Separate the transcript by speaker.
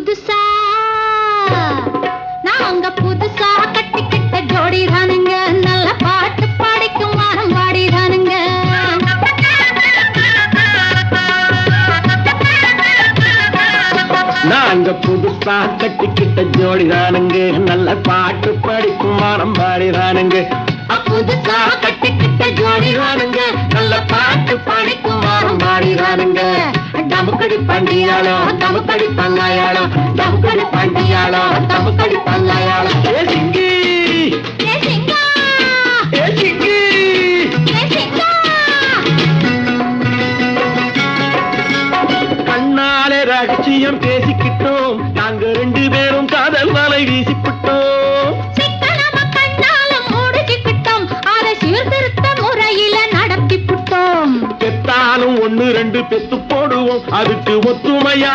Speaker 1: புதுசா நாங்க புதுசா கட்டிக்கிட்ட ஜோடி தானுங்க நல்ல பாட்டு பாடிக்கும் வானம் வாடி தானுங்க
Speaker 2: நாங்க புதுசா கட்டிக்கிட்ட ஜோடி தானுங்க நல்ல பாட்டு படிக்கும் வானம் பாடி தானுங்க
Speaker 1: புதுசா கட்டிக்கிட்ட ஜோடி தானுங்க நல்ல பாட்டு பாடிக்கும் வானம் வாடி தானுங்க டமுக்கடி பண்டியாளோ டமுக்கடி பங்காயாளோ டமுக்கடி பண்டியாளோ டமுக்கடி பங்காயாளோ
Speaker 2: ஏ சிங்கி
Speaker 1: ஏ சிங்கா
Speaker 2: ஏ சிங்கி
Speaker 1: ஏ சிங்கா
Speaker 2: கண்ணாலே ரகசியம் பேசிக்கிட்டோம் நாங்க 2 பேரும் காதல் வலை வீசிக்கிட்டோம்
Speaker 1: சிக்கனமா கண்ணாலும் மூடிக்கிட்டோம் அதை சீர்திருத்த முறையில நடத்திவிட்டோம்
Speaker 2: பெத்தாலும் 1 2 பெத்து போடுவோம் அதுக்கு ஒத்துமையா